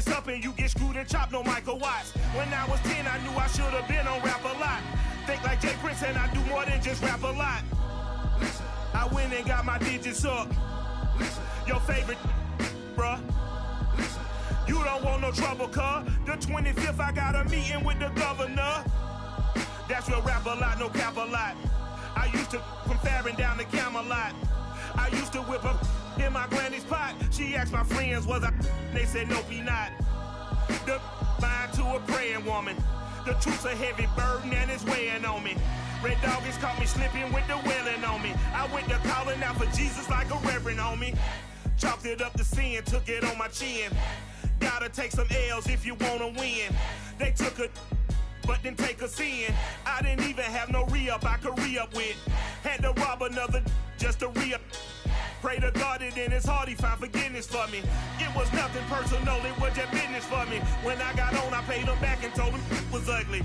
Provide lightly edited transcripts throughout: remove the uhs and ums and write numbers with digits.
mess up and you get screwed and chopped, no Michael Watts. When I was 10, I knew I should have been on Rap a Lot. Think like Jay Prince and I do more than just rap a lot. I went and got my digits up. Your favorite, bruh. You don't want no trouble, cuz. The 25th, I got a meeting with the governor. That's real rap a lot, no cap a lot. I used to from Farron down to Camelot. I used to whip up in my granny's pot. She asked my friends, was I? They said, nope, he not. The fine to a praying woman. The truth's a heavy burden and it's weighing on me. Red Doggies caught me slipping with the wailing on me. I went to calling out for Jesus like a reverend on me. Chalked it up to sin, took it on my chin. Gotta take some L's if you wanna win. They took a but didn't take a sin. I didn't even have no re-up I could re-up with. Had to rob another just to re-up. Pray to God that in his heart he found forgiveness for me. It was nothing personal, it was just business for me. When I got on, I paid him back and told him it was ugly.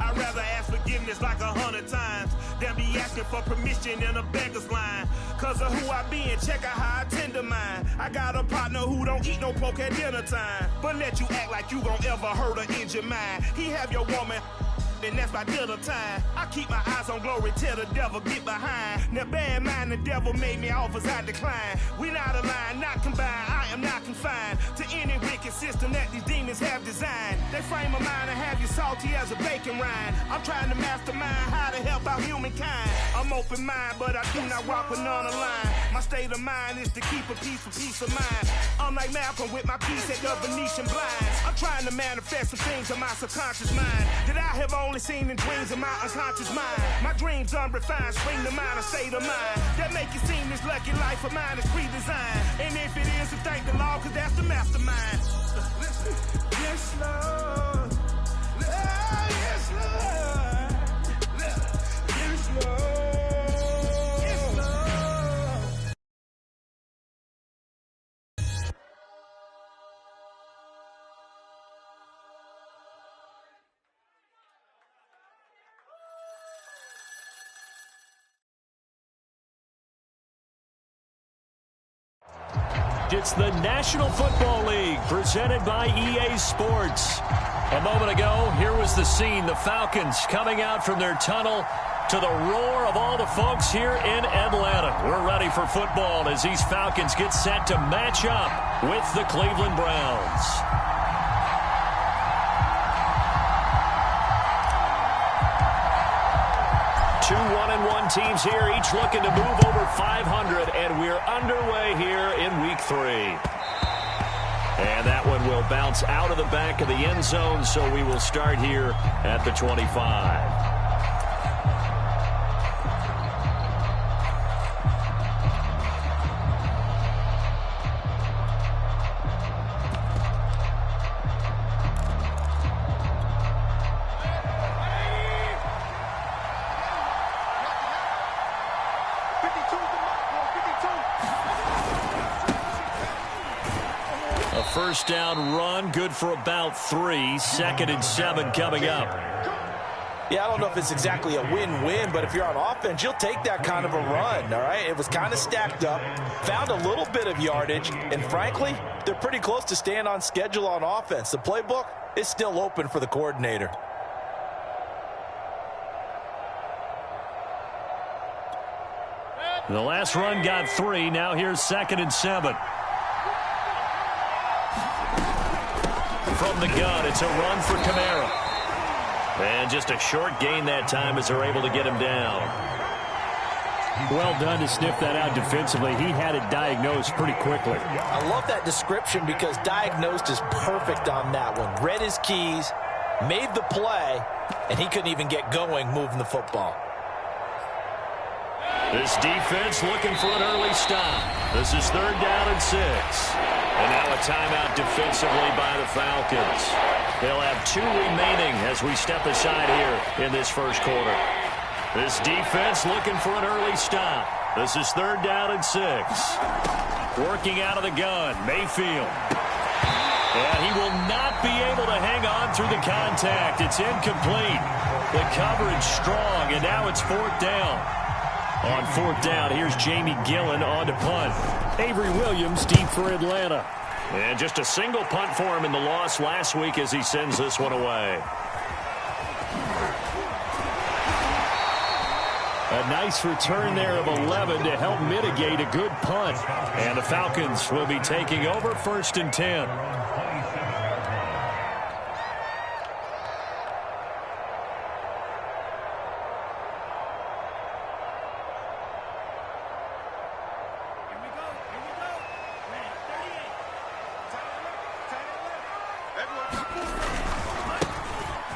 I'd rather ask forgiveness like 100 times than be asking for permission in a beggar's line. Cause of who I be and check out how I tend to mine. I got a partner who don't eat no pork at dinner time, but let you act like you gon' ever hurt or injure mine. He have your woman, and that's by dinner time. I keep my eyes on glory till the devil get behind. Now bear in mind the devil made me offers I decline. We not aligned, not combined, I am not confined to any wicked system that these demons have designed. They frame a mind and have you salty as a bacon rind. I'm trying to mastermind how to help out humankind. I'm open mind, but I do not walk with none aligned. My state of mind is to keep a peace for peace of mind. I'm like Malcolm with my piece at the Venetian blinds. I'm trying to manifest some things in my subconscious mind that I have only seen in dreams of my unconscious mind. My dreams unrefined, spring to mind, a state of mind that make it seem this lucky life of mine is pre-designed. And if it is, then thank the Lord, cause that's the mastermind. Yes, Lord. Yes, Lord. Yes, Lord. It's the National Football League presented by EA Sports. A moment ago, here was the scene. The Falcons coming out from their tunnel to the roar of all the folks here in Atlanta. We're ready for football as these Falcons get set to match up with the Cleveland Browns. Two 1-1 teams here, each looking to move over 500, and we're underway here in Week 3. And that one will bounce out of the back of the end zone, so we will start here at the 25. First down run, good for about 3. 2nd and 7 coming up. Yeah, I don't know if it's exactly a win-win, but if you're on offense, you'll take that kind of a run, all right? It was kind of stacked up, found a little bit of yardage, and frankly, they're pretty close to staying on schedule on offense. The playbook is still open for the coordinator. The last run got 3. Now here's 2nd and 7. From the gun, it's a run for Kamara. And just a short gain that time as they're able to get him down. Well done to sniff that out defensively. He had it diagnosed pretty quickly. I love that description because diagnosed is perfect on that one. Read his keys, made the play, and he couldn't even get going moving the football. This defense looking for an early stop. This is 3rd down and 6. And now a timeout defensively by the Falcons. They'll have 2 remaining as we step aside here in this first quarter. This defense looking for an early stop. This is 3rd down and 6. Working out of the gun, Mayfield. And he will not be able to hang on through the contact. It's incomplete. The coverage strong, and now it's 4th down. On 4th down, here's Jamie Gillen on to punt. Avery Williams deep for Atlanta. And just a single punt for him in the loss last week as he sends this one away. A nice return there of 11 to help mitigate a good punt. And the Falcons will be taking over 1st and 10.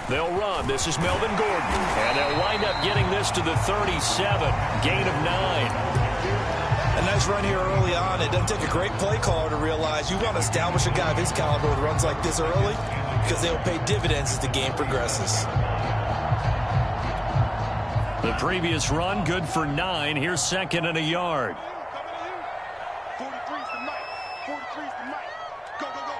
They'll run. This is Melvin Gordon. And they'll wind up getting this to the 37. Gain of 9. A nice run here early on. It doesn't take a great play caller to realize you want to establish a guy of his caliber with runs like this early because they will pay dividends as the game progresses. The previous run, good for 9. Here's 2nd and a yard. 43's the mic. 43's the mic. Go, go, go.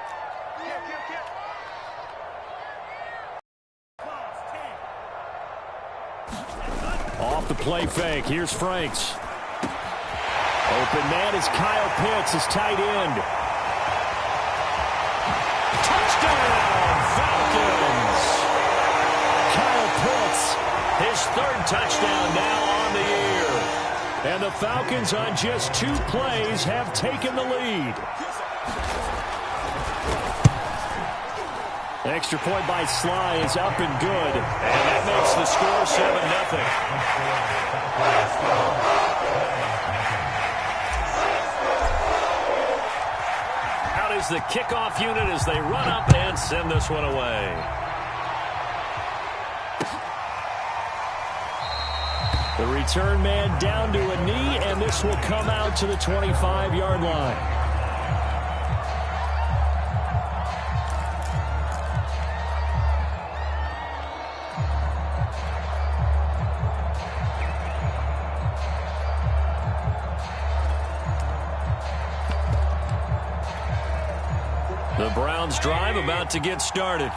Off the play fake. Here's Franks. Open man is Kyle Pitts, his tight end. Touchdown, Falcons! Kyle Pitts, his 3rd touchdown now on the year. And the Falcons on just 2 plays have taken the lead. The extra point by Sly is up and good. And that makes the score 7-0. Out is the kickoff unit as they run up and send this one away. The return man down to a knee, and this will come out to the 25-yard line. The Browns drive about to get started.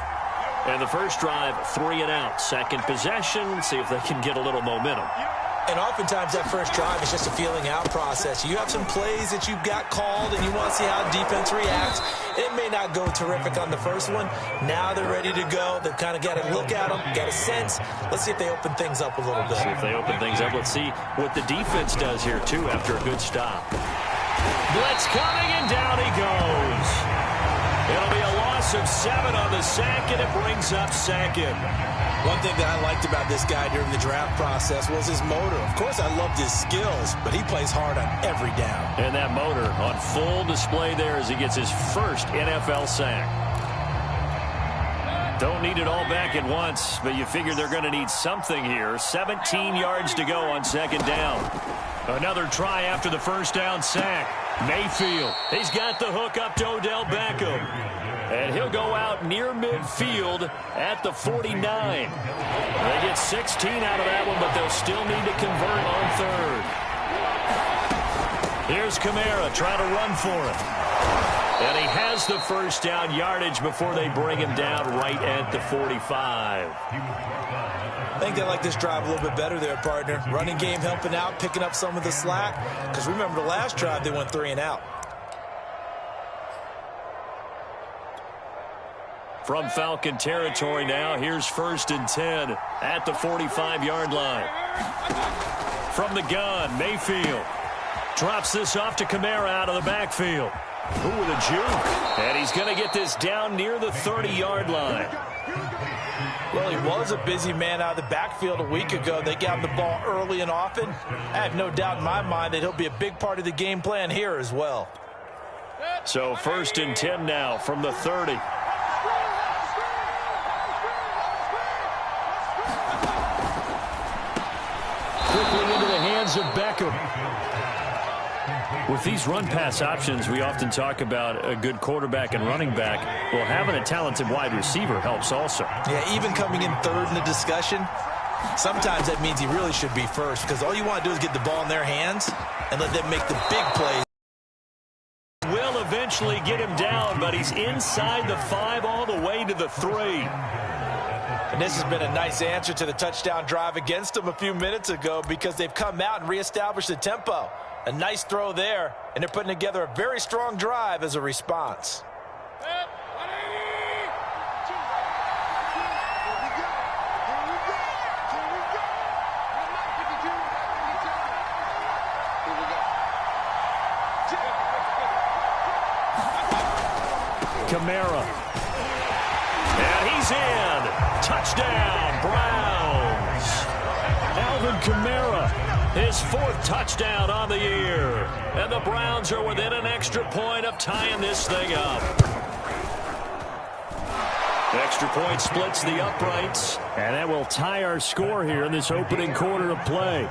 And the first drive, 3 and out. Second possession, see if they can get a little momentum. And oftentimes that first drive is just a feeling out process. You have some plays that you've got called and you want to see how defense reacts. It may not go terrific on the first one. Now they're ready to go. They've kind of got to look at them, got a sense. Let's see if they open things up a little bit. See if they open things up. Let's see what the defense does here, too, after a good stop. Blitz coming, and down he goes. It'll be a loss of 7 on the sack, and it brings up 2nd. One thing that I liked about this guy during the draft process was his motor. Of course, I loved his skills, but he plays hard on every down. And that motor on full display there as he gets his first NFL sack. Don't need it all back at once, but you figure they're going to need something here. 17 yards to go on 2nd down. Another try after the first down sack. Mayfield, he's got the hook up to Odell Beckham. And he'll go out near midfield at the 49. They get 16 out of that one, but they'll still need to convert on 3rd. Here's Kamara trying to run for it. And he has the first down yardage before they bring him down right at the 45. I think they like this drive a little bit better there, partner. Running game helping out, picking up some of the slack. Because remember the last drive, they went 3 and out. From Falcon territory now, here's 1st and 10 at the 45-yard line. From the gun, Mayfield drops this off to Kamara out of the backfield. Ooh, with a juke. And he's going to get this down near the 30-yard line. Well, he was a busy man out of the backfield a week ago. They got him the ball early and often. I have no doubt in my mind that he'll be a big part of the game plan here as well. So 1st and 10 now from the 30. Quickly into the hands of Beckham. With these run-pass options, we often talk about a good quarterback and running back. Well, having a talented wide receiver helps also. Yeah, even coming in 3rd in the discussion, sometimes that means he really should be first because all you want to do is get the ball in their hands and let them make the big plays. Will eventually get him down, but he's inside the 5 all the way to the 3. And this has been a nice answer to the touchdown drive against them a few minutes ago because they've come out and reestablished the tempo. A nice throw there, and they're putting together a very strong drive as a response. Kamara. And he's in. Touchdown, Browns. Alvin Kamara, his 4th touchdown on the year. And the Browns are within an extra point of tying this thing up. Extra point splits the uprights. And that will tie our score here in this opening quarter of play.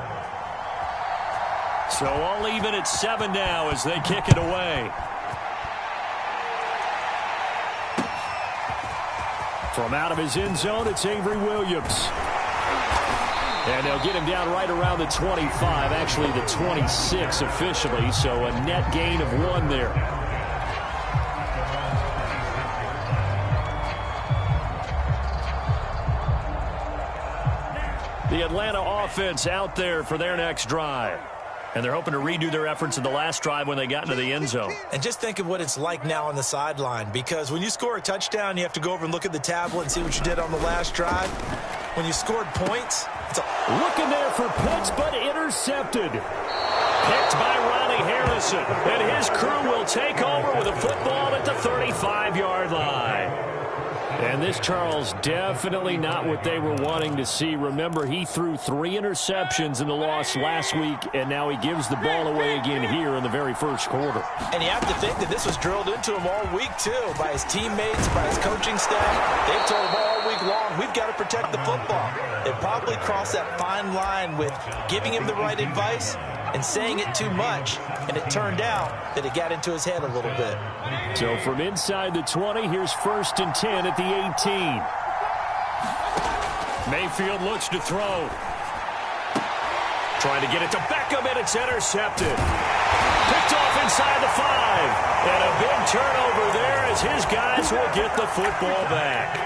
So all even at 7 now as they kick it away. From out of his end zone, it's Avery Williams. And they'll get him down right around the 25, actually the 26 officially, so a net gain of 1 there. The Atlanta offense out there for their next drive. And they're hoping to redo their efforts in the last drive when they got into the end zone. And just think of what it's like now on the sideline, because when you score a touchdown, you have to go over and look at the tablet and see what you did on the last drive. When you scored points, it's looking there for Pitts, but intercepted. Picked by Ronnie Harrison. And his crew will take over with a football at the 35-yard line. And this, Charles, definitely not what they were wanting to see. Remember, he threw 3 interceptions in the loss last week, and now he gives the ball away again here in the very first quarter. And you have to think that this was drilled into him all week, too, by his teammates, by his coaching staff. They've told him all week long, we've got to protect the football. They probably crossed that fine line with giving him the right advice and saying it too much, and it turned out that it got into his head a little bit. So from inside the 20, here's 1st and 10 at the 18. Mayfield looks to throw. Trying to get it to Beckham, and it's intercepted. Picked off inside the 5. And a big turnover there as his guys will get the football back.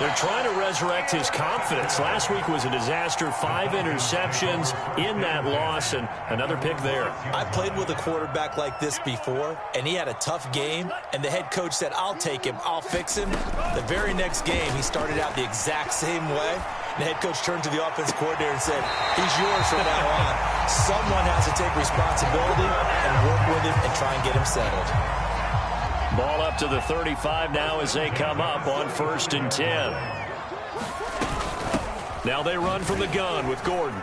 They're trying to resurrect his confidence. Last week was a disaster. 5 interceptions in that loss, and another pick there. I played with a quarterback like this before, and he had a tough game, and the head coach said, I'll take him, I'll fix him. The very next game, he started out the exact same way. The head coach turned to the offense coordinator and said, he's yours from now on. Someone has to take responsibility and work with him and try and get him settled. Ball up to the 35 now as they come up on 1st and 10. Now they run from the gun with Gordon.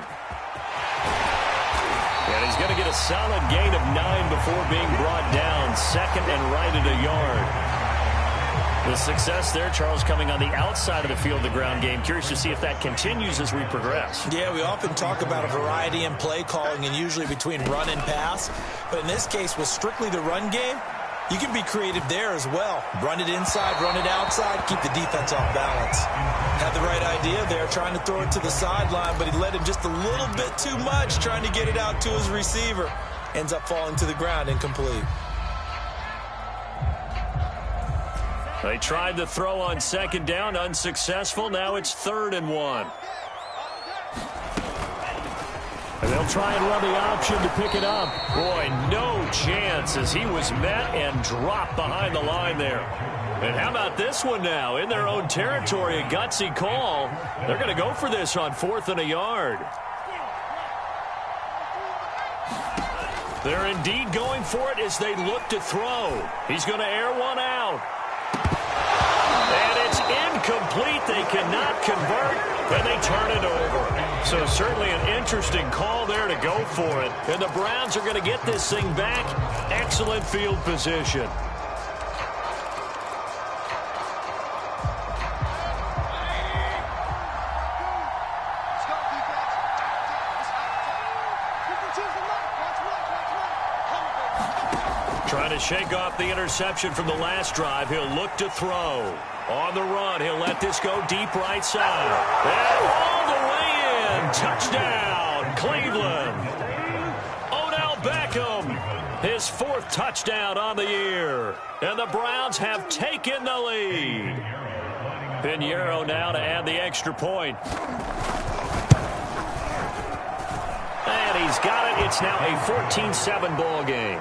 And he's going to get a solid gain of 9 before being brought down. 2nd and right at a yard. The success there, Charles, coming on the outside of the field, the ground game. Curious to see if that continues as we progress. Yeah, we often talk about a variety in play calling and usually between run and pass. But in this case, with strictly the run game, you can be creative there as well. Run it inside, run it outside, keep the defense off balance. Had the right idea there, trying to throw it to the sideline, but he let him just a little bit too much, trying to get it out to his receiver. Ends up falling to the ground, incomplete. They tried the throw on 2nd down, unsuccessful. Now it's 3rd and 1. And they'll try and run the option to pick it up. Boy, no chance as he was met and dropped behind the line there. And how about this one now? In their own territory, a gutsy call. They're going to go for this on 4th and a yard. They're indeed going for it as they look to throw. He's going to air one out. And it's incomplete. They cannot convert, and they turn it over. So certainly an interesting call there to go for it. And the Browns are going to get this thing back. Excellent field position. Trying to shake off the interception from the last drive. He'll look to throw. On the run, he'll let this go deep right side. And all the way in. Touchdown, Cleveland. Odell Beckham, his 4th touchdown on the year. And the Browns have taken the lead. Pinheiro now to add the extra point. And he's got it. It's now a 14-7 ball game.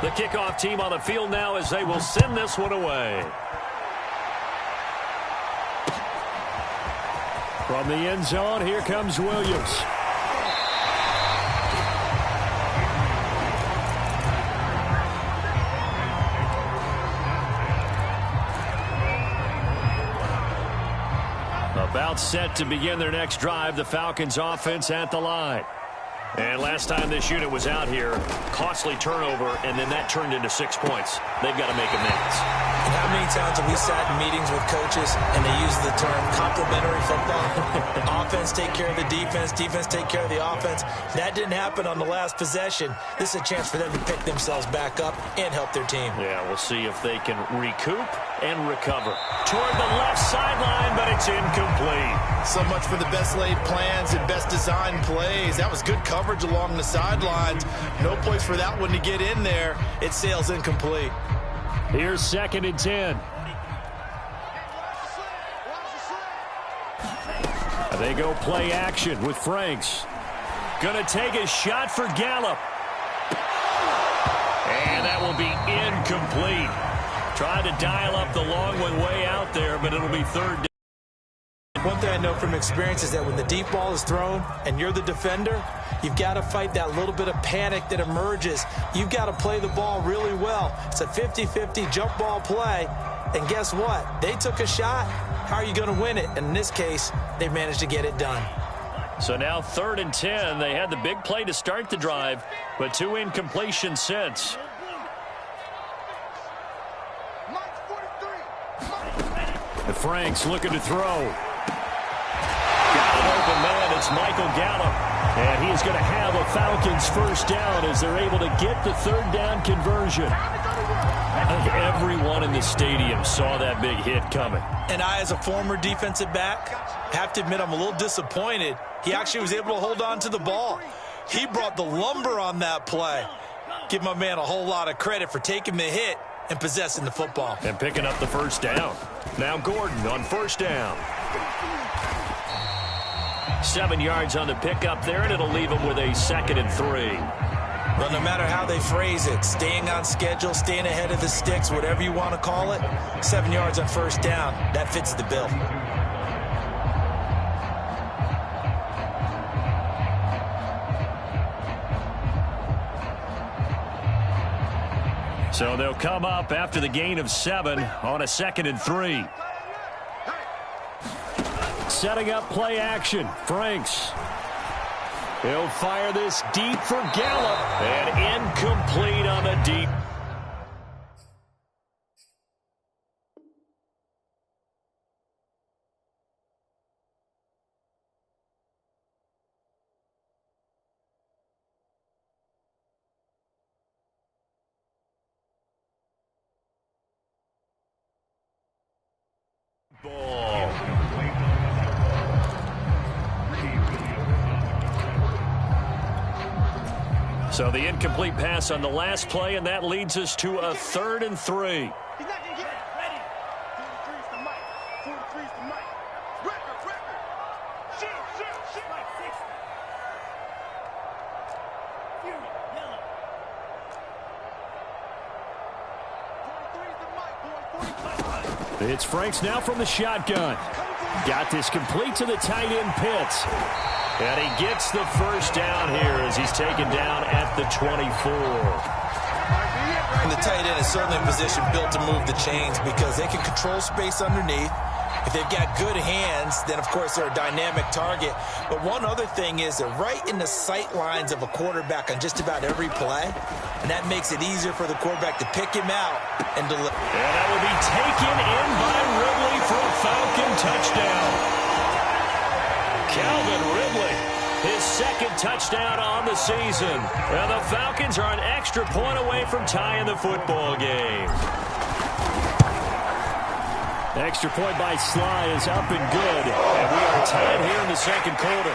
The kickoff team on the field now as they will send this one away. From the end zone, here comes Williams. About set to begin their next drive, the Falcons offense at the line. And last time this unit was out here, costly turnover, and then that turned into 6 points. They've got to make amends. And how many times have we sat in meetings with coaches and they use the term complementary football? Offense take care of the defense, defense take care of the offense. That didn't happen on the last possession. This is a chance for them to pick themselves back up and help their team. Yeah, we'll see if they can recoup and recover. Toward the left sideline, but it's incomplete. So much for the best laid plans and best designed plays. That was good coverage along the sidelines. No place for that one to get in there. It sails incomplete. Here's 2nd and 10. They go play action with Franks. Gonna take a shot for Gallup. And that will be incomplete. Tried to dial up the long one way out there, but it'll be 3rd down. One thing I know from experience is that when the deep ball is thrown and you're the defender, you've got to fight that little bit of panic that emerges. You've got to play the ball really well. It's a 50-50 jump ball play. And guess what? They took a shot. How are you going to win it? And in this case, they managed to get it done. So now 3rd and 10. They had the big play to start the drive, but 2 incompletions since. The Franks looking to throw. Got an open man. It's Michael Gallup. And he is going to have a Falcons first down as they're able to get the 3rd down conversion. I think everyone in the stadium saw that big hit coming. And I, as a former defensive back, have to admit I'm a little disappointed. He actually was able to hold on to the ball. He brought the lumber on that play. Give my man a whole lot of credit for taking the hit and possessing the football. And picking up the first down. Now Gordon on first down. 7 yards on the pickup there, and it'll leave him with a 2nd and 3. Well, no matter how they phrase it, staying on schedule, staying ahead of the sticks, whatever you want to call it, 7 yards on first down, that fits the bill. So they'll come up after the gain of 7 on a 2nd and 3. Setting up play action. Franks. He'll fire this deep for Gallup. And incomplete on the deep. Ball. So the incomplete pass on the last play, and that leads us to a 3rd and 3. He's not going to get it. Ready. 43's the mic. 43's the mic. Record. Shit. Like 60. Fury, yellow. 43's the mic, boy. 45. It's Franks now from the shotgun. Got this complete to the tight end Pitts. And he gets the first down here as he's taken down at the 24. And the tight end is certainly a position built to move the chains because they can control space underneath. If they've got good hands, then, of course, they're a dynamic target. But one other thing is they're right in the sight lines of a quarterback on just about every play. And that makes it easier for the quarterback to pick him out and deliver. And that will be taken in by Ridley for a Falcon touchdown. Calvin Ridley, his 2nd touchdown on the season. And the Falcons are an extra point away from tying the football game. Extra point by Sly is up and good. And we are tied here in the 2nd quarter.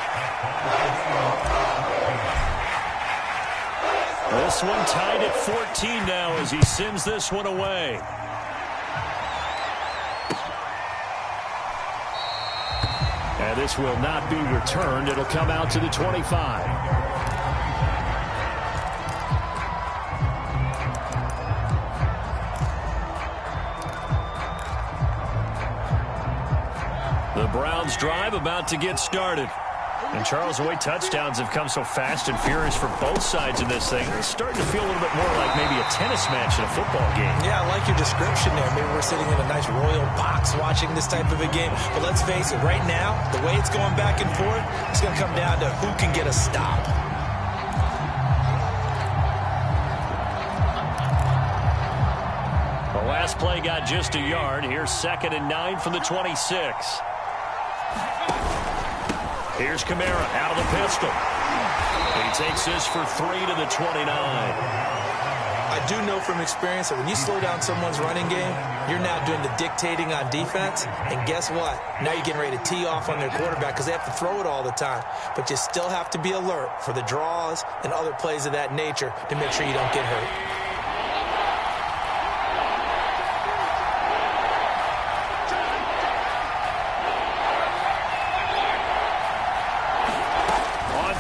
This one tied at 14 now as he sends this one away. And this will not be returned. It'll come out to the 25. The Browns drive about to get started. And Charles, the way touchdowns have come so fast and furious for both sides of this thing, it's starting to feel a little bit more like maybe a a tennis match in a football game. Yeah, I like your description there. Maybe we're sitting in a nice royal box watching this type of a game. But let's face it, right now, the way it's going back and forth, it's going to come down to who can get a stop. The last play got just a yard. Here's 2nd and 9 from the 26. Here's Kamara out of the pistol. He takes this for 3 to the 29. I do know from experience that when you slow down someone's running game, you're now doing the dictating on defense. And guess what? Now you're getting ready to tee off on their quarterback because they have to throw it all the time. But you still have to be alert for the draws and other plays of that nature to make sure you don't get hurt.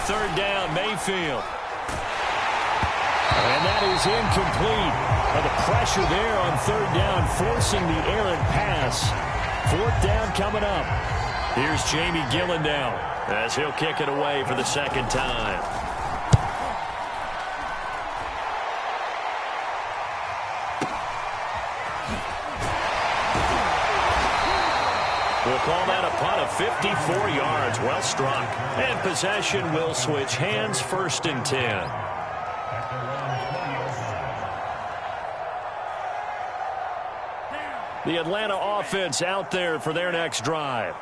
Third down, Mayfield. And that is incomplete. The pressure there on third down, forcing the errant pass. 4th down coming up. Here's Jamie Gillen now as he'll kick it away for the 2nd time. We'll call that a punt of 54 yards. Well struck. And possession will switch hands. 1st and 10. The Atlanta offense out there for their next drive.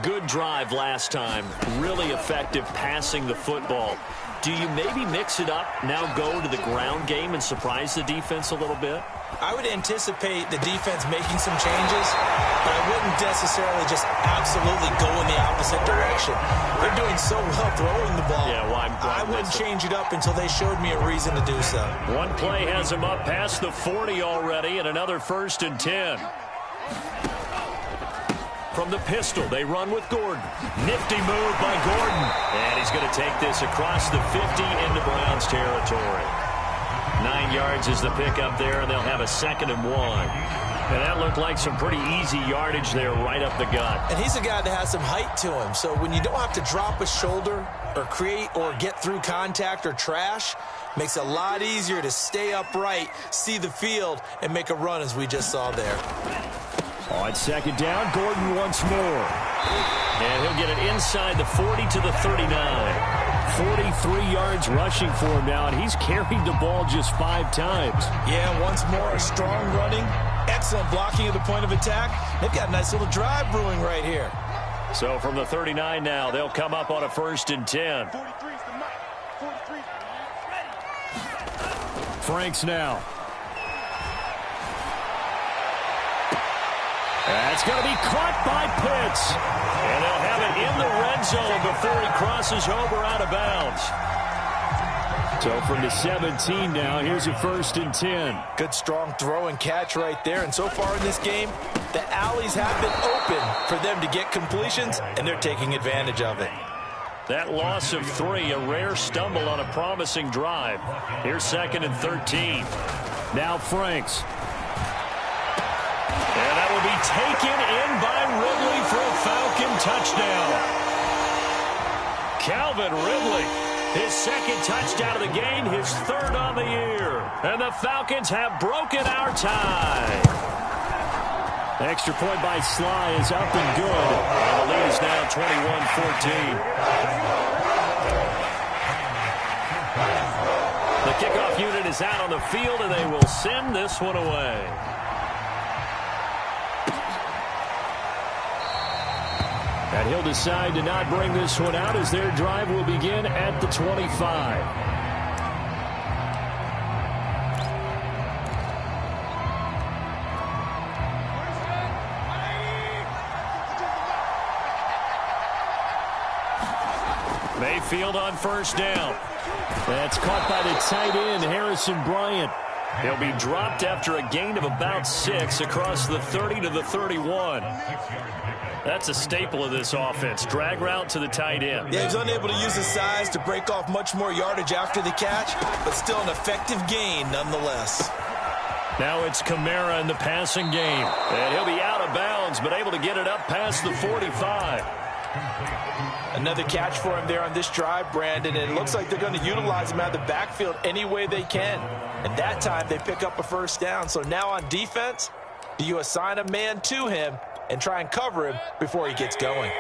Good drive last time. Really effective passing the football. Do you maybe mix it up, now go to the ground game and surprise the defense a little bit? I would anticipate the defense making some changes, but I wouldn't necessarily just absolutely go in the opposite direction. They're doing so well throwing the ball. Yeah, well, I wouldn't change it up until they showed me a reason to do so. One play has them up past the 40 already, and another 1st and 10. From the pistol, they run with Gordon. Nifty move by Gordon. And he's going to take this across the 50 into Browns territory. 9 yards is the pickup there, and they'll have a 2nd and 1. And that looked like some pretty easy yardage there right up the gut. And he's a guy that has some height to him. So when you don't have to drop a shoulder or create or get through contact or trash, makes it a lot easier to stay upright, see the field, and make a run as we just saw there. On 2nd down, Gordon once more. And he'll get it inside the 40 to the 39. 43 yards rushing for him now, and he's carried the ball just 5 times. Yeah, once more, strong running, excellent blocking at the point of attack. They've got a nice little drive brewing right here. So from the 39 now, they'll come up on a 1st and 10. Franks now. That's going to be caught by Pitts. And they'll have it in the red zone before he crosses over out of bounds. So from the 17 now, here's a 1st and 10. Good strong throw and catch right there. And so far in this game, the alleys have been open for them to get completions, and they're taking advantage of it. That loss of 3, a rare stumble on a promising drive. Here's 2nd and 13. Now Franks. And that will be taken in by Ridley for a Falcon touchdown. Calvin Ridley, his 2nd touchdown of the game, his 3rd on the year. And the Falcons have broken our tie. Extra point by Sly is up and good. And the lead is now 21-14. The kickoff unit is out on the field, and they will send this one away. And he'll decide to not bring this one out as their drive will begin at the 25. Mayfield on 1st down. That's caught by the tight end, Harrison Bryant. He'll be dropped after a gain of about 6 across the 30 to the 31. That's a staple of this offense. Drag route to the tight end. Yeah, he's unable to use his size to break off much more yardage after the catch, but still an effective gain nonetheless. Now it's Kamara in the passing game. And he'll be out of bounds, but able to get it up past the 45. Another catch for him there on this drive, Brandon, and it looks like they're going to utilize him out of the backfield any way they can. And that time they pick up a first down. So now on defense, do you assign a man to him and try and cover him before he gets going?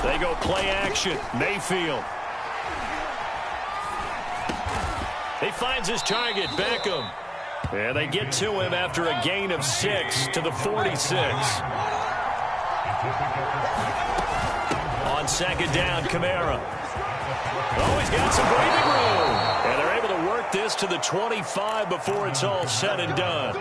They go play action. Mayfield. He finds his target, Beckham. And they get to him after a gain of 6 to the 46. On second down, Kamara. Oh, he's got some breathing room. And they're able to work this to the 25 before it's all said and done.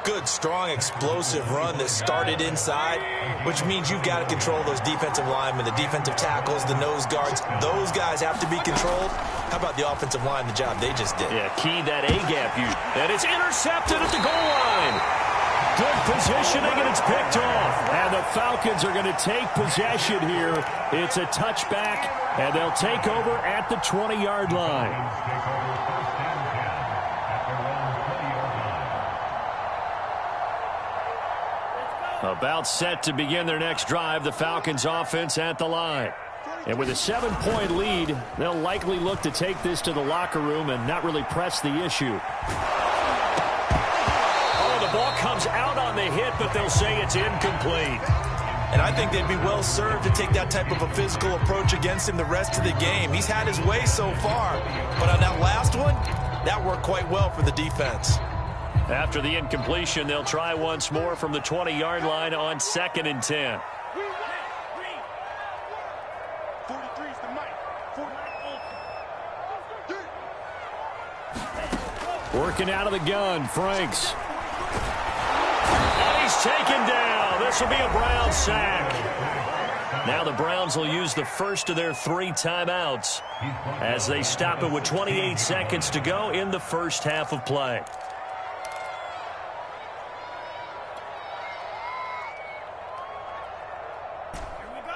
Good, strong, explosive run that started inside, which means you've got to control those defensive linemen, the defensive tackles, the nose guards. Those guys have to be controlled. How about the offensive line, the job they just did? Yeah, key that A-gap. And it's intercepted at the goal line. Good positioning, and it's picked off. And the Falcons are going to take possession here. It's a touchback, and they'll take over at the 20-yard line. About set to begin their next drive, the Falcons offense at the line. And with a 7-point lead, they'll likely look to take this to the locker room and not really press the issue. Oh, the ball comes out on the hit, but they'll say it's incomplete. And I think they'd be well served to take that type of a physical approach against him the rest of the game. He's had his way so far, but on that last one, that worked quite well for the defense. After the incompletion, they'll try once more from the 20-yard line on 2nd and 10. Working out of the gun, Franks. And he's taken down. This will be a Browns sack. Now the Browns will use the first of their 3 timeouts as they stop it with 28 seconds to go in the first half of play.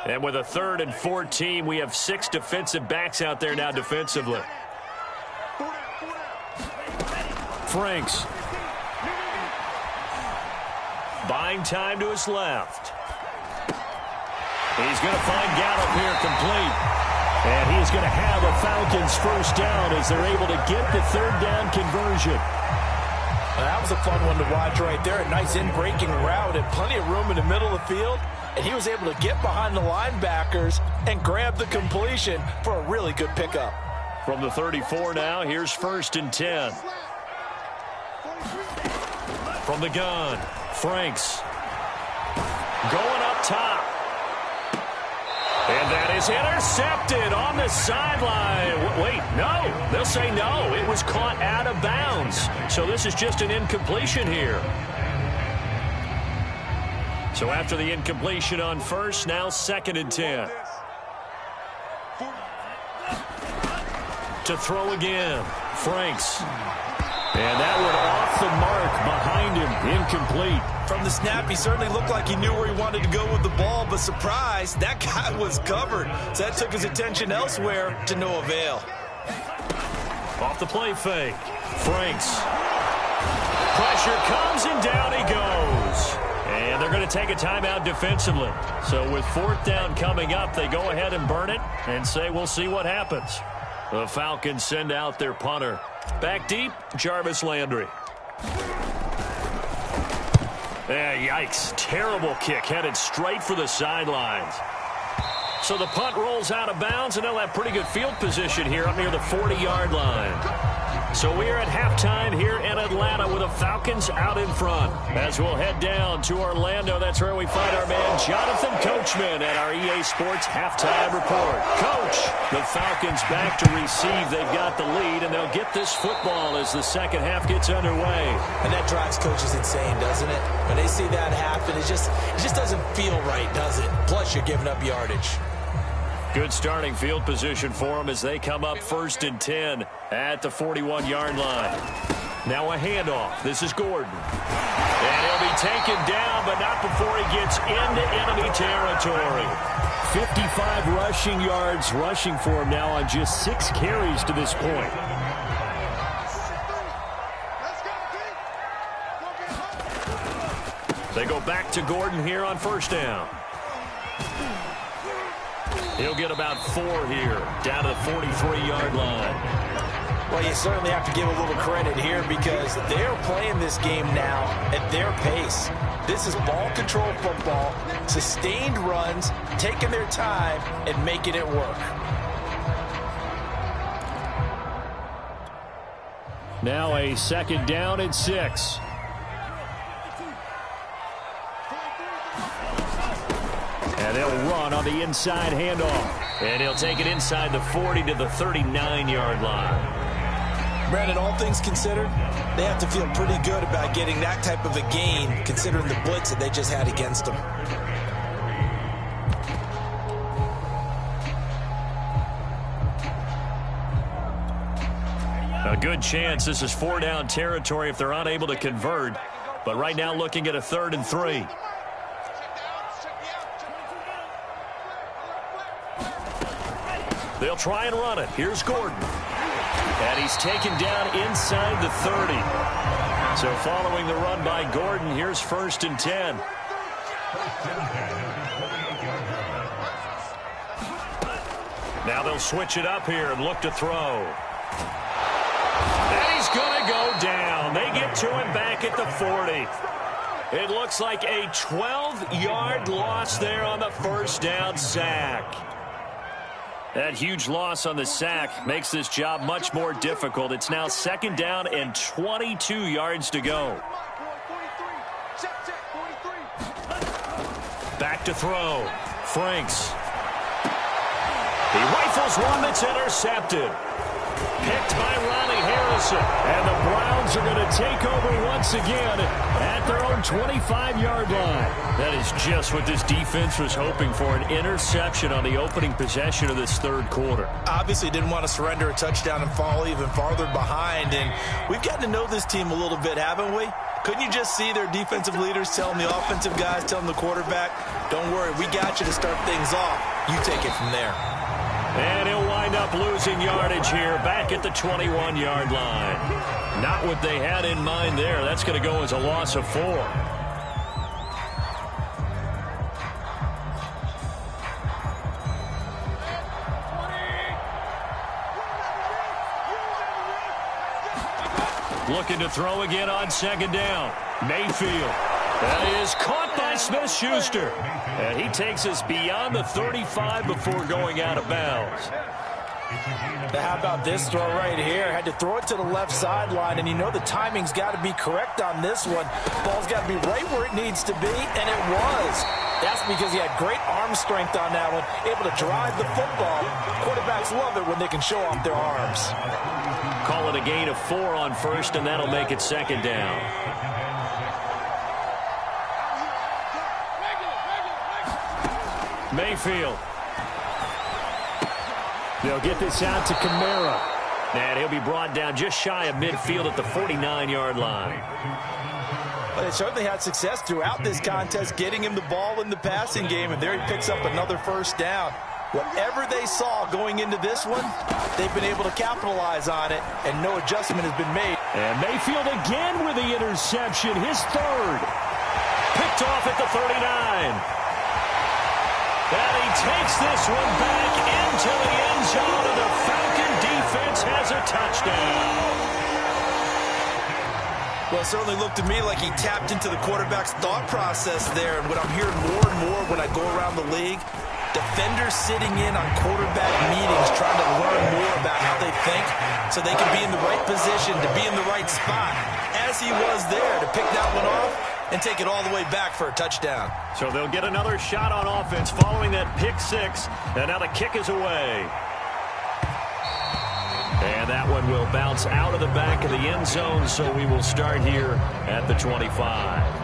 And with a 3rd and 14, we have 6 defensive backs out there now defensively. Franks. Buying time to his left. He's going to find Gallup here complete. And he's going to have a Falcons first down as they're able to get the 3rd down conversion. Well, that was a fun one to watch right there. A nice in-breaking route and plenty of room in the middle of the field. And he was able to get behind the linebackers and grab the completion for a really good pickup. From the 34 now, here's 1st and 10. From the gun, Franks. Going up top. And that is intercepted on the sideline. Wait, no. They'll say no. It was caught out of bounds. So this is just an incompletion here. So after the incompletion on 1st, now 2nd and 10. To throw again, Franks. And that one off the mark behind him, incomplete. From the snap, he certainly looked like he knew where he wanted to go with the ball, but surprise, that guy was covered. So that took his attention elsewhere to no avail. Off the play fake, Franks. Pressure comes and down he goes. And they're going to take a timeout defensively. So with 4th down coming up, they go ahead and burn it and say we'll see what happens. The Falcons send out their punter. Back deep, Jarvis Landry. Yikes. Terrible kick headed straight for the sidelines. So the punt rolls out of bounds, and they'll have pretty good field position here up near the 40-yard line. So we are at halftime here in Atlanta with the Falcons out in front. As we'll head down to Orlando, that's where we find our man Jonathan Coachman at our EA Sports Halftime Report. Coach, the Falcons back to receive. They've got the lead, and they'll get this football as the second half gets underway. And that drives coaches insane, doesn't it? When they see that happen, it just doesn't feel right, does it? Plus, you're giving up yardage. Good starting field position for them as they come up 1st and 10 at the 41-yard line. Now a handoff. This is Gordon. And he'll be taken down, but not before he gets into enemy territory. 55 rushing yards rushing for him now on just 6 carries to this point. They go back to Gordon here on first down. He'll get about 4 here, down to the 43-yard line. Well, you certainly have to give a little credit here because they're playing this game now at their pace. This is ball control football, sustained runs, taking their time, and making it work. Now a 2nd down and 6. And they'll run on the inside handoff. And he'll take it inside the 40 to the 39-yard line. Brandon, all things considered, they have to feel pretty good about getting that type of a gain considering the blitz that they just had against them. A good chance this is 4-down territory if they're unable to convert. But right now looking at a 3rd and 3. They'll try and run it. Here's Gordon. And he's taken down inside the 30. So following the run by Gordon, here's 1st and 10. Now they'll switch it up here and look to throw. And he's going to go down. They get to him back at the 40. It looks like a 12-yard loss there on the 1st down sack. That huge loss on the sack makes this job much more difficult. It's now 2nd down and 22 yards to go. Back to throw. Franks. He rifles one that's intercepted. Picked by Ronnie Harrison. And the Browns are going to take over once again at their own 25-yard line. That is just what this defense was hoping for, an interception on the opening possession of this 3rd quarter. Obviously didn't want to surrender a touchdown and fall even farther behind. And we've gotten to know this team a little bit, haven't we? Couldn't you just see their defensive leaders telling the offensive guys, telling the quarterback, don't worry, we got you to start things off. You take it from there. And he'll wind up losing yardage here back at the 21-yard line. Not what they had in mind there. That's going to go as a loss of 4. Looking to throw again on 2nd down. Mayfield. That is caught by Smith-Schuster. And he takes us beyond the 35 before going out of bounds. How about this throw right here? Had to throw it to the left sideline, and you know the timing's got to be correct on this one. Ball's got to be right where it needs to be, and it was. That's because he had great arm strength on that one, able to drive the football. Quarterbacks love it when they can show off their arms. Call it a gain of 4 on 1st, and that'll make it 2nd down. Mayfield. They'll get this out to Kamara. And he'll be brought down just shy of midfield at the 49-yard line. But they certainly had success throughout this contest, getting him the ball in the passing game, and there he picks up another 1st down. Whatever they saw going into this one, they've been able to capitalize on it, and no adjustment has been made. And Mayfield again with the interception, his 3rd. Picked off at the 39. And he takes this one back into the end zone, and the Falcon defense has a touchdown. Well, it certainly looked to me like he tapped into the quarterback's thought process there. And what I'm hearing more and more when I go around the league, defenders sitting in on quarterback meetings trying to learn more about how they think so they can be in the right position, to be in the right spot, as he was there to pick that one off and take it all the way back for a touchdown. So they'll get another shot on offense following that pick 6, and now the kick is away. And that one will bounce out of the back of the end zone, so we will start here at the 25.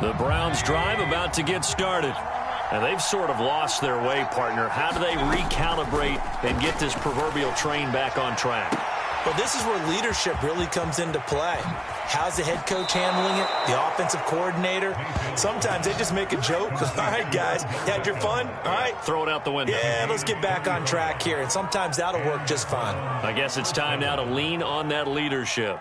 The Browns drive about to get started. And they've sort of lost their way, partner. How do they recalibrate and get this proverbial train back on track? Well, this is where leadership really comes into play. How's the head coach handling it? The offensive coordinator? Sometimes they just make a joke. All right, guys, you had your fun? All right. Throw it out the window. Yeah, let's get back on track here. And sometimes that'll work just fine. I guess it's time now to lean on that leadership.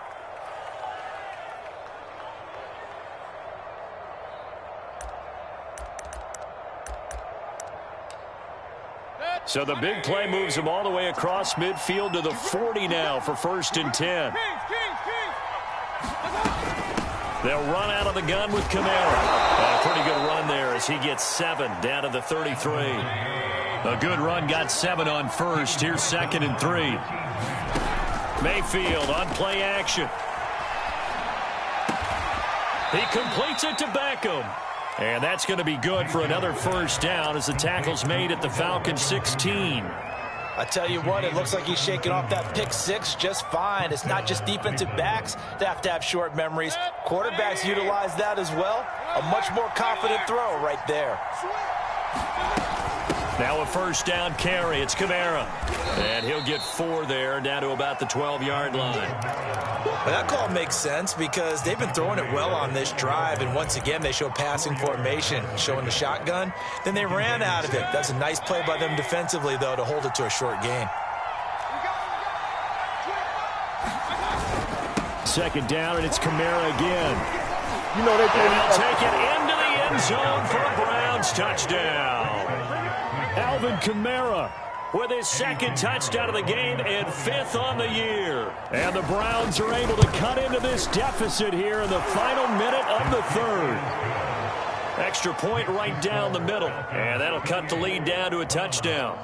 So the big play moves them all the way across midfield to the 40 now for 1st and 10. They'll run out of the gun with Kamara. A pretty good run there as he gets 7 down to the 33. A good run got 7 on first. Here's 2nd and 3. Mayfield on play action. He completes it to Beckham. And that's going to be good for another 1st down as the tackle's made at the Falcons 16. I tell you what, it looks like he's shaking off that pick 6 just fine. It's not just defensive backs that have to have short memories. Quarterbacks utilize that as well. A much more confident throw right there. Now a 1st down carry. It's Kamara. And he'll get 4 there down to about the 12-yard line. Well, that call makes sense because they've been throwing it well on this drive, and once again they show passing formation, showing the shotgun. Then they ran out of it. That's a nice play by them defensively, though, to hold it to a short gain. 2nd down, and it's Kamara again. You know they'll take it into the end zone for a Browns touchdown. Alvin Kamara with his 2nd touchdown of the game and 5th on the year. And the Browns are able to cut into this deficit here in the final minute of the 3rd. Extra point right down the middle. And that'll cut the lead down to a touchdown.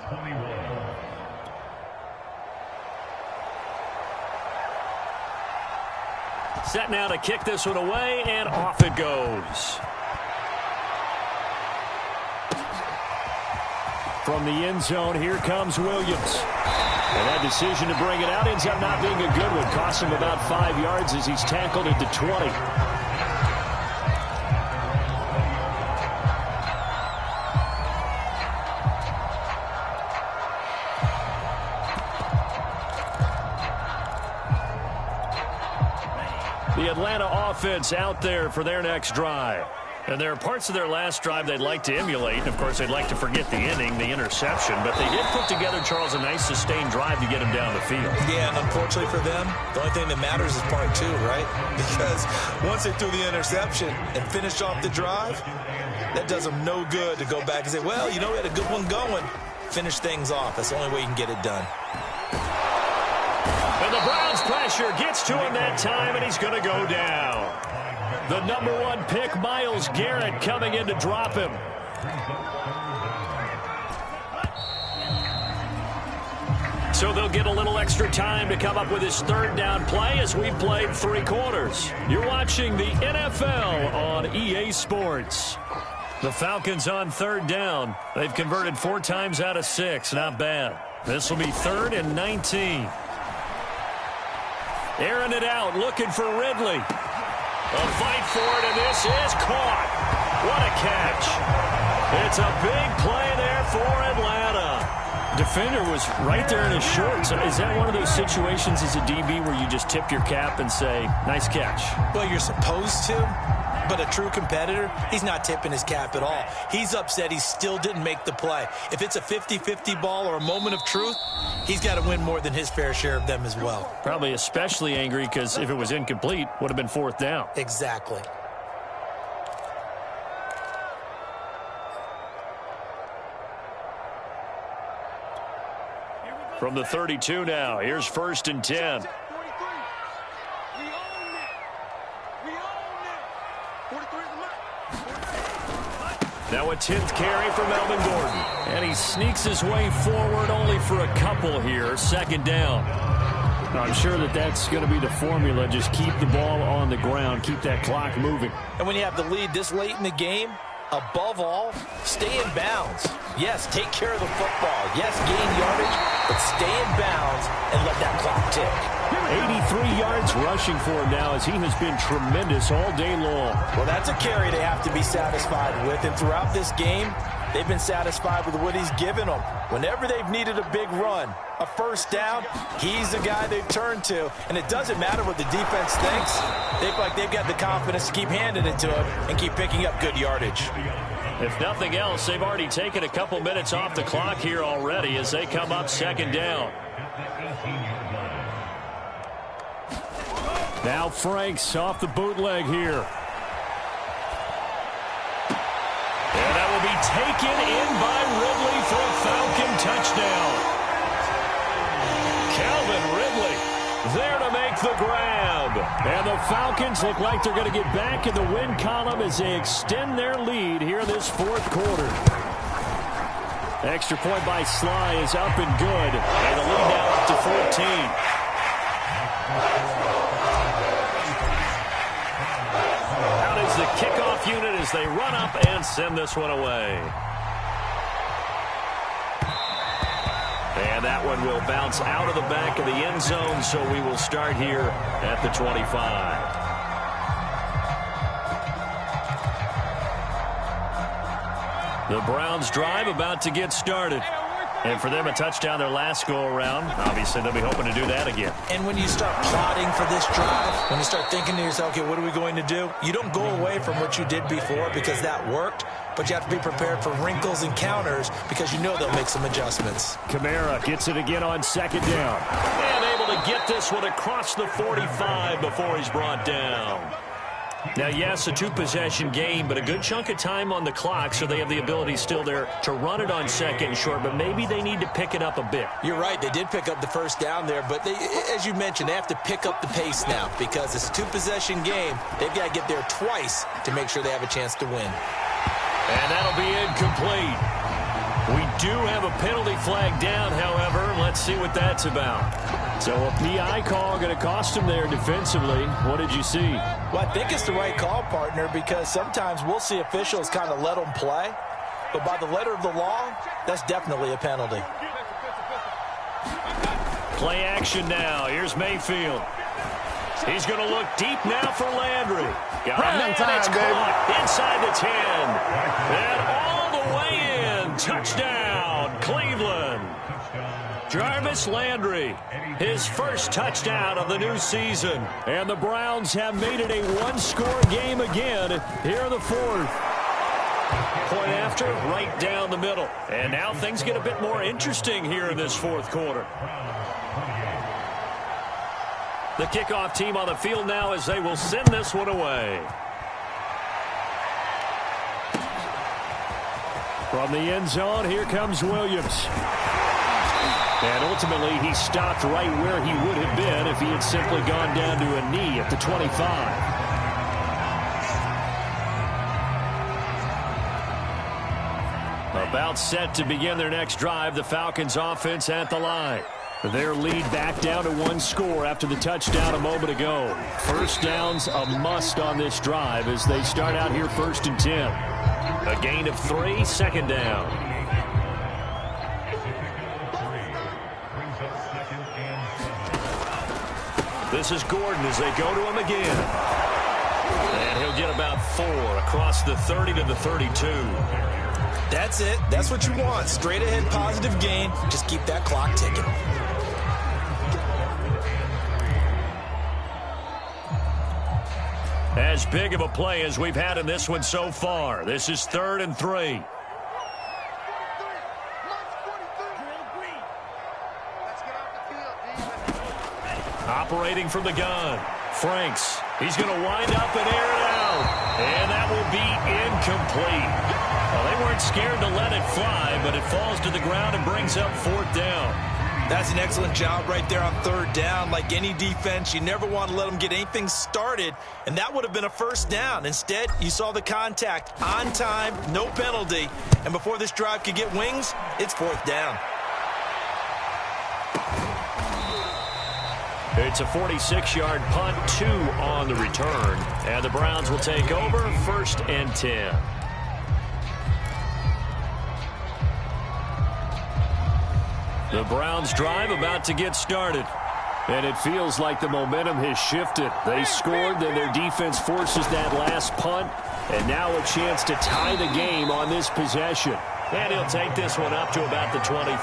Set now to kick this one away, and off it goes. From the end zone, here comes Williams. And that decision to bring it out ends up not being a good one. Costs him about 5 yards as he's tackled at the 20. The Atlanta offense out there for their next drive. And there are parts of their last drive they'd like to emulate. And, of course, they'd like to forget the inning, the interception. But they did put together, Charles, a nice sustained drive to get him down the field. Yeah, and unfortunately for them, the only thing that matters is part 2, right? Because once they threw the interception and finished off the drive, that does them no good to go back and say, well, you know, we had a good one going. Finish things off. That's the only way you can get it done. And the Browns pressure gets to him that time, and he's going to go down. The number 1 pick, Myles Garrett, coming in to drop him. So they'll get a little extra time to come up with his 3rd down play as we've played 3 quarters. You're watching the NFL on EA Sports. The Falcons on 3rd down. They've converted 4 times out of 6. Not bad. This will be 3rd and 19. Airing it out, looking for Ridley. A fight for it, and this is caught. What a catch. It's a big play there for Atlanta. Defender was right there in his shorts. Is that one of those situations as a DB where you just tip your cap and say, nice catch? Well, you're supposed to. But a true competitor, he's not tipping his cap at all. He's upset he still didn't make the play. If it's a 50-50 ball or a moment of truth, he's got to win more than his fair share of them as well. Probably especially angry because if it was incomplete, would have been 4th down. Exactly. From the 32 now, here's 1st and 10. Now a 10th carry from Melvin Gordon. And he sneaks his way forward only for a couple here. 2nd down. I'm sure that's going to be the formula. Just keep the ball on the ground. Keep that clock moving. And when you have the lead this late in the game, above all, stay in bounds. Yes, take care of the football. Yes, gain yardage, but stay in bounds and let that clock tick. 83 yards rushing for him now as he has been tremendous all day long. Well, that's a carry they have to be satisfied with. And throughout this game, They've been satisfied with what he's given them. Whenever they've needed a big run, a first down, he's the guy they've turned to. And it doesn't matter what the defense thinks. They feel like they've got the confidence to keep handing it to him and keep picking up good yardage. If nothing else, they've already taken a couple minutes off the clock here already as they come up second down. Now Franks off the bootleg here. And that will be taken in by Ridley for a Falcon touchdown. Calvin Ridley there to make the grab. And the Falcons look like they're going to get back in the win column as they extend their lead here in this fourth quarter. Extra point by Sly is up and good. And the lead now up to 14. Out is the kickoff unit as they run up and send this one away. And that one will bounce out of the back of the end zone, so we will start here at the 25. The Browns drive about to get started. And for them, a touchdown their last go-around. Obviously, they'll be hoping to do that again. And when you start plotting for this drive, when you start thinking to yourself, okay, what are we going to do? You don't go away from what you did before because that worked, but you have to be prepared for wrinkles and counters because you know they'll make some adjustments. Kamara gets it again on second down. And able to get this one across the 45 before he's brought down. Now, yes, a two-possession game, but a good chunk of time on the clock, so they have the ability still there to run it on second and short, but maybe they need to pick it up a bit. You're right. They did pick up the first down there, but they, as you mentioned, they have to pick up the pace now because it's a two-possession game. They've got to get there twice to make sure they have a chance to win. And that'll be incomplete. We do have a penalty flag down, however. Let's see what that's about. So a PI call going to cost him there defensively. What did you see? Well, I think it's the right call, partner, because sometimes we'll see officials kind of let them play. But by the letter of the law, that's definitely a penalty. Play action now. Here's Mayfield. He's going to look deep now for Landry. Got a man that's caught inside the 10. And all the way in. Touchdown, Cleveland. Jarvis Landry, his first touchdown of the new season. And the Browns have made it a one-score game again here in the fourth. Point after, right down the middle. And now things get a bit more interesting here in this fourth quarter. The kickoff team on the field now as they will send this one away. From the end zone, here comes Williams. And ultimately, he stopped right where he would have been if he had simply gone down to a knee at the 25. About set to begin their next drive, the Falcons offense at the line. Their lead back down to one score after the touchdown a moment ago. First down's a must on this drive as they start out here 1st and 10. A gain of 3, second down. This is Gordon as they go to him again. And he'll get about 4 across the 30 to the 32. That's it. That's what you want. Straight ahead positive gain. Just keep that clock ticking. As big of a play as we've had in this one so far. This is 3rd and 3. Operating from the gun. Franks. He's going to wind up and air it out. And that will be incomplete. Well, they weren't scared to let it fly, but it falls to the ground and brings up 4th down. That's an excellent job right there on 3rd down. Like any defense, you never want to let them get anything started, and that would have been a first down. Instead, you saw the contact on time, no penalty, and before this drive could get wings, it's 4th down. It's a 46-yard punt, 2 on the return, and the Browns will take over 1st and 10. The Browns drive about to get started. And it feels like the momentum has shifted. They scored, then their defense forces that last punt. And now a chance to tie the game on this possession. And he'll take this one up to about the 23.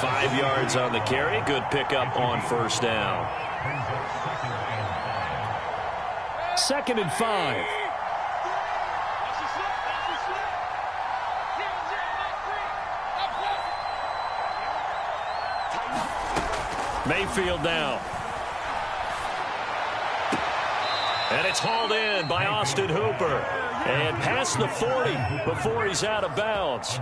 5 yards on the carry. Good pickup on first down. 2nd and 5. Mayfield now. And it's hauled in by Austin Hooper. And past the 40 before he's out of bounds.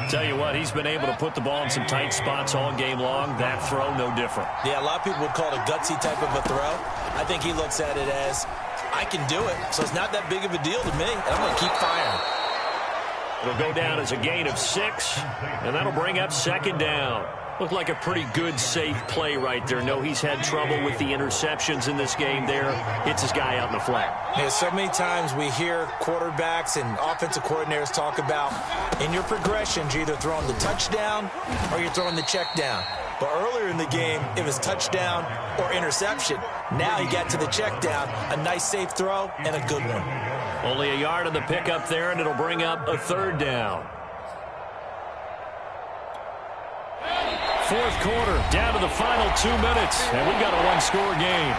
Tell you what, he's been able to put the ball in some tight spots all game long. That throw, no different. Yeah, a lot of people would call it a gutsy type of a throw. I think he looks at it as, I can do it, so it's not that big of a deal to me, and I'm going to keep firing. It'll go down as a gain of 6, and that'll bring up 2nd down. Looked like a pretty good, safe play right there. No, he's had trouble with the interceptions in this game there. Hits his guy out in the flat. Yeah, so many times we hear quarterbacks and offensive coordinators talk about in your progressions, you're either throwing the touchdown or you're throwing the check down. But earlier in the game, it was touchdown or interception. Now he got to the check down, a nice safe throw, and a good one. Only a yard on the pickup there, and it'll bring up a 3rd down. 4th quarter, down to the final 2 minutes, and we've got a one-score game.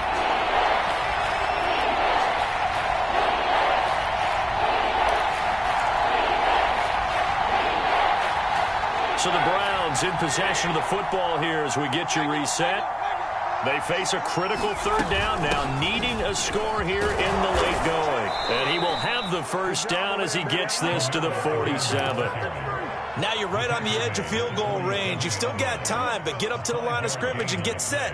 So the Browns in possession of the football here as we get you reset. They face a critical 3rd down now, needing a score here in the late going. And he will have the first down as he gets this to the 47. Now you're right on the edge of field goal range. You've still got time, but get up to the line of scrimmage and get set.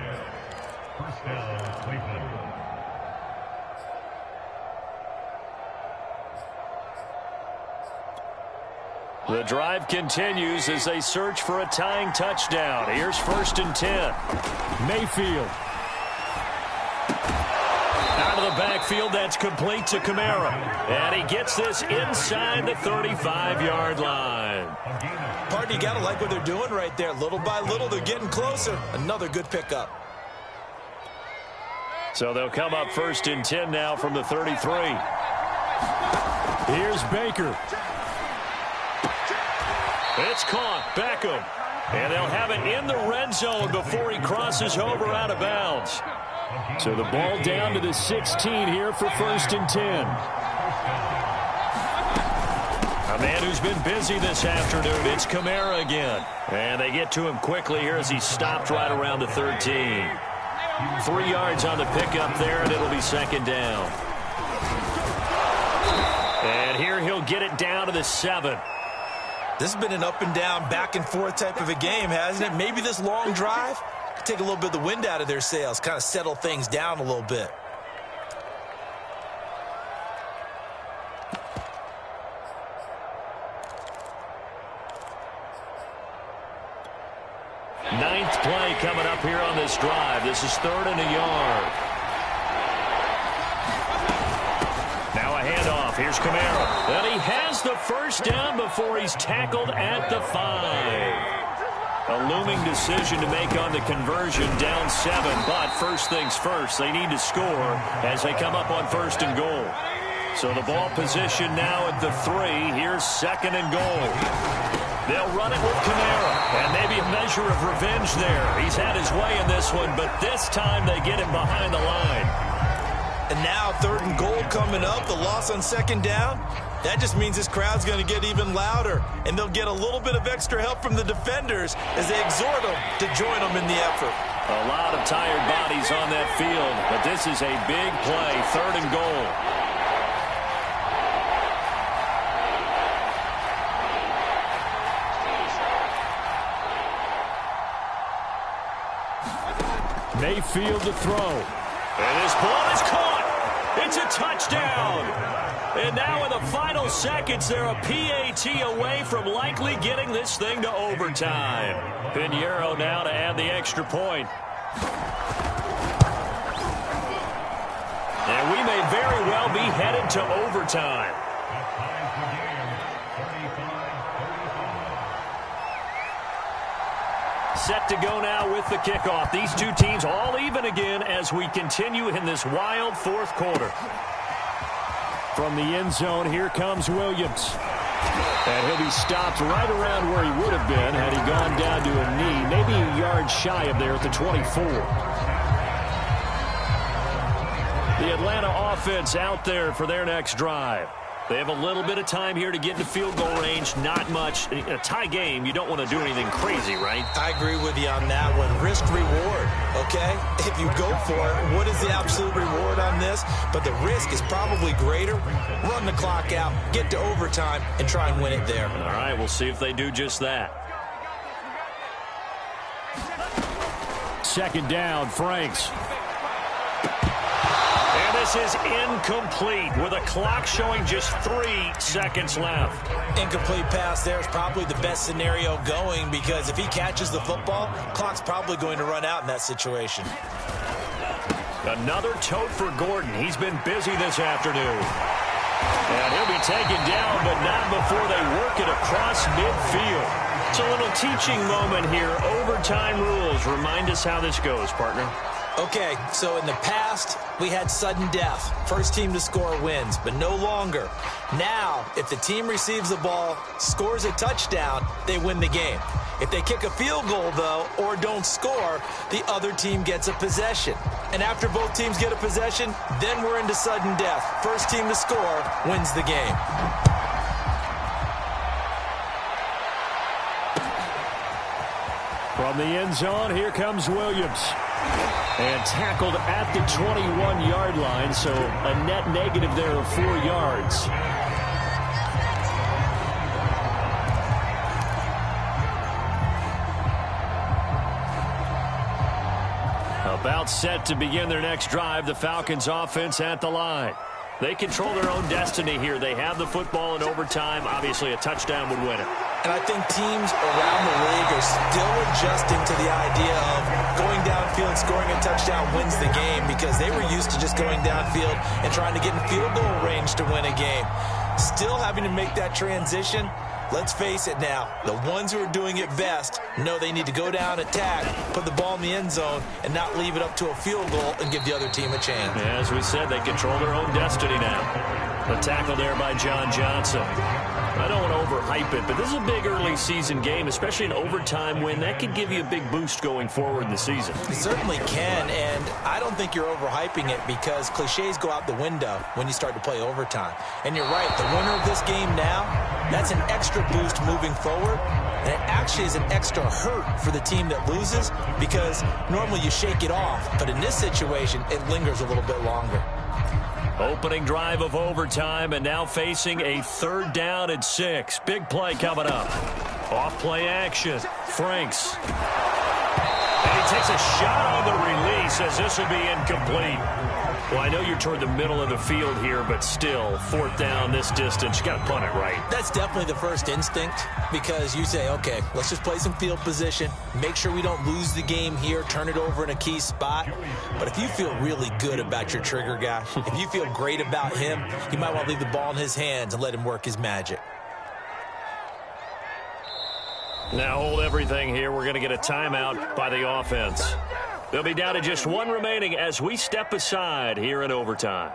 The drive continues as they search for a tying touchdown. Here's 1st and 10. Mayfield. Out of the backfield, that's complete to Kamara. And he gets this inside the 35-yard line. Partner, you got to like what they're doing right there. Little by little, they're getting closer. Another good pickup. So they'll come up 1st and 10 now from the 33. Here's Baker. It's caught. Beckham. And they'll have it in the red zone before he crosses over out of bounds. So the ball down to the 16 here for 1st and 10. A man who's been busy this afternoon. It's Kamara again. And they get to him quickly here as he stopped right around the 13. 3 yards on the pickup there, and it'll be 2nd down. And here he'll get it down to the 7. This has been an up and down, back and forth type of a game, hasn't it? Maybe this long drive could take a little bit of the wind out of their sails, kind of settle things down a little bit. Ninth play coming up here on this drive. This is 3rd and a yard. Now a handoff. Here's Kamara. And he has the first down before he's tackled at the 5. A looming decision to make on the conversion, down 7. But first things first, they need to score as they come up on 1st and goal. So the ball position now at the 3. Here's 2nd and goal. They'll run it with Kamara, and maybe a measure of revenge there. He's had his way in this one, but this time they get him behind the line. And now 3rd and goal coming up, the loss on 2nd down. That just means this crowd's going to get even louder, and they'll get a little bit of extra help from the defenders as they exhort them to join them in the effort. A lot of tired bodies on that field, but this is a big play, 3rd and goal. Mayfield to throw. And this ball is caught. It's a touchdown. And now in the final seconds, they're a PAT away from likely getting this thing to overtime. Pinheiro now to add the extra point. And we may very well be headed to overtime. Set to go now with the kickoff. These two teams all even again as we continue in this wild 4th quarter. From the end zone, here comes Williams. And he'll be stopped right around where he would have been had he gone down to a knee, maybe a yard shy of there at the 24. The Atlanta offense out there for their next drive. They have a little bit of time here to get into field goal range. Not much. In a tie game, you don't want to do anything crazy, right? I agree with you on that one. Risk-reward, okay? If you go for it, what is the absolute reward on this? But the risk is probably greater. Run the clock out, get to overtime, and try and win it there. All right, we'll see if they do just that. Second down, Franks. And this is incomplete with a clock showing just 3 seconds left. Incomplete pass there is probably the best scenario going because if he catches the football, clock's probably going to run out in that situation. Another tote for Gordon. He's been busy this afternoon. And he'll be taken down, but not before they work it across midfield. It's a little teaching moment here. Overtime rules. Remind us how this goes, partner. Okay, so in the past, we had sudden death. First team to score wins, but no longer. Now, if the team receives the ball, scores a touchdown, they win the game. If they kick a field goal, though, or don't score, the other team gets a possession. And after both teams get a possession, then we're into sudden death. First team to score wins the game. From the end zone, here comes Williams. And tackled at the 21-yard line, so a net negative there of 4 yards. About set to begin their next drive, the Falcons offense at the line. They control their own destiny here. They have the football in overtime. Obviously, a touchdown would win it. And I think teams around the league are still adjusting to the idea of going downfield, scoring a touchdown wins the game because they were used to just going downfield and trying to get in field goal range to win a game. Still having to make that transition. Let's face it now, the ones who are doing it best know they need to go down, attack, put the ball in the end zone, and not leave it up to a field goal and give the other team a chance. Yeah, as we said, they control their own destiny now. The tackle there by John Johnson. I don't want to overhype it, but this is a big early season game, especially an overtime win. That could give you a big boost going forward in the season. It certainly can, and I don't think you're overhyping it because cliches go out the window when you start to play overtime. And you're right, the winner of this game now, that's an extra boost moving forward, and it actually is an extra hurt for the team that loses because normally you shake it off, but in this situation, it lingers a little bit longer. Opening drive of overtime and now facing a 3rd down and 6. Big play coming up. Off play action. Franks. And he takes a shot on the release as this will be incomplete. Well, I know you're toward the middle of the field here, but still, 4th down this distance. You got to punt it right. That's definitely the first instinct because you say, okay, let's just play some field position, make sure we don't lose the game here, turn it over in a key spot. But if you feel really good about your trigger guy, if you feel great about him, you might want to leave the ball in his hands and let him work his magic. Now hold everything here. We're going to get a timeout by the offense. They'll be down to just 1 remaining as we step aside here in overtime.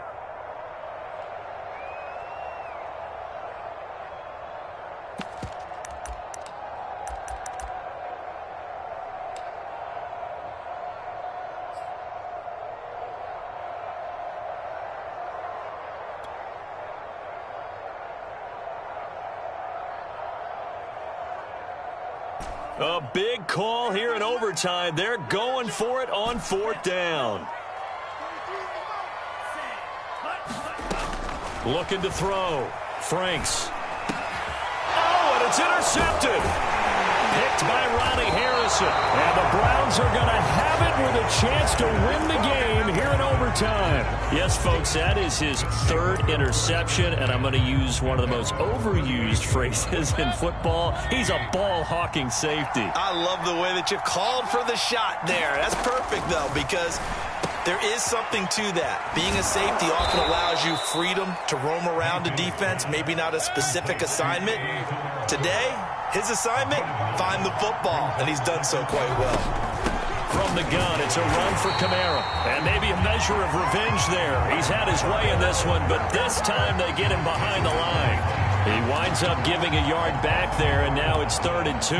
A big call here in overtime. They're going for it on 4th down. Looking to throw. Franks. Oh, and it's intercepted. Picked by Ronnie Harrison. And the Browns are going to have it with a chance to win the game here in overtime. Yes, folks, that is his 3rd interception, and I'm going to use one of the most overused phrases in football. He's a ball-hawking safety. I love the way that you called for the shot there. That's perfect, though, because there is something to that. Being a safety often allows you freedom to roam around a defense, maybe not a specific assignment. Today, his assignment, find the football, and he's done so quite well. From the gun, it's a run for Kamara. And maybe a measure of revenge there. He's had his way in this one, but this time they get him behind the line. He winds up giving a yard back there, and now it's 3rd and 2.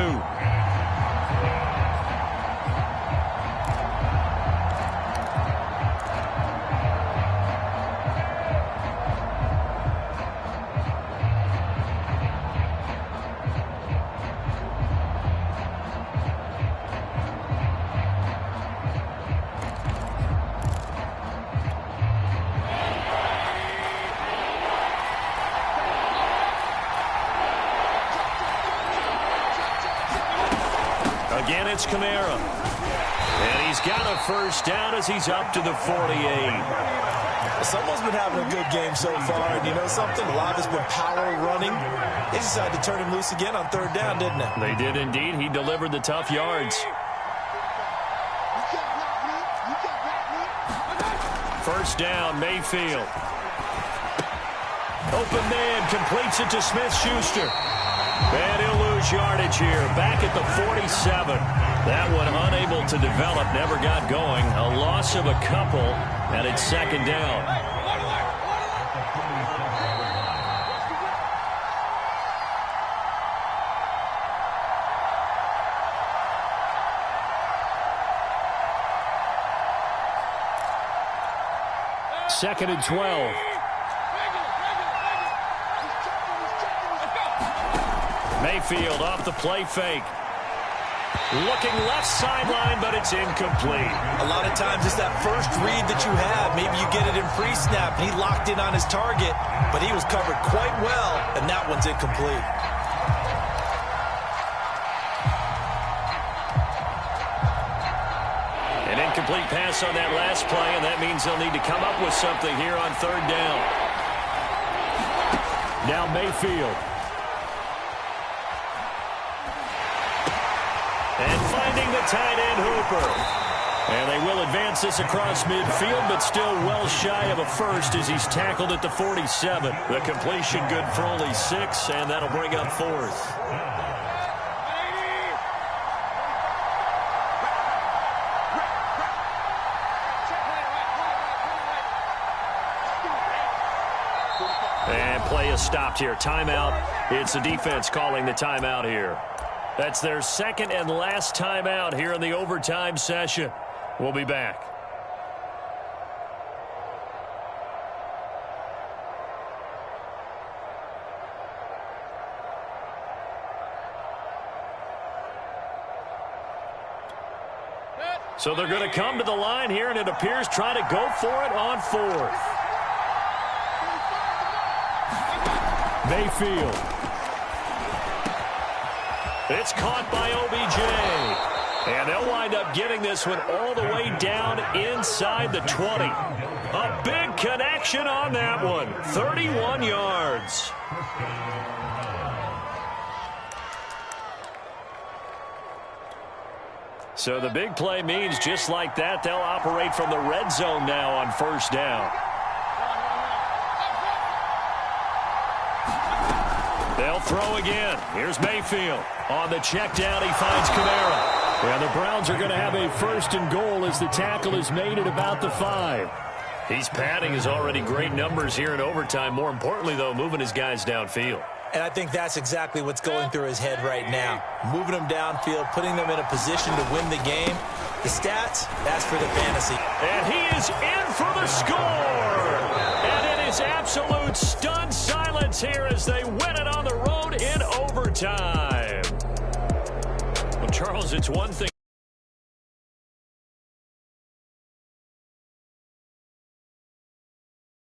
Again, it's Kamara. And he's got a first down as he's up to the 48. Someone's been having a good game so far, and you know something? A lot has been power running. They decided to turn him loose again on 3rd down, didn't they? They did indeed. He delivered the tough yards. First down, Mayfield. Open man, completes it to Smith-Schuster. And he'll lose yardage here, back at the 47. That one unable to develop, never got going. A loss of a couple, and it's 2nd down. Second and 12. Mayfield off the play fake. Looking left sideline, but it's incomplete. A lot of times it's that first read that you have. Maybe you get it in pre-snap, and he locked in on his target, but he was covered quite well, and that one's incomplete. An incomplete pass on that last play, and that means they'll need to come up with something here on 3rd down. Now Mayfield. And finding the tight end, Hooper. And they will advance this across midfield, but still well shy of a first as he's tackled at the 47. The completion good for only 6, and that'll bring up 4th. And play is stopped here. Timeout. It's the defense calling the timeout here. That's their 2nd and last timeout here in the overtime session. We'll be back. So they're going to come to the line here, and it appears try to go for it on 4th. Mayfield. It's caught by OBJ. And they'll wind up getting this one all the way down inside the 20. A big connection on that one. 31 yards. So the big play means just like that, they'll operate from the red zone now on 1st down. They'll throw again. Here's Mayfield. On the check down, he finds Kamara. And the Browns are going to have a 1st and goal as the tackle is made at about the 5. He's padding his already great numbers here in overtime. More importantly, though, moving his guys downfield. And I think that's exactly what's going through his head right now. Moving them downfield, putting them in a position to win the game. The stats, that's for the fantasy. And he is in for the score. And it is absolute stunned silence here as they win it on the road in overtime. Well, Charles, it's one thing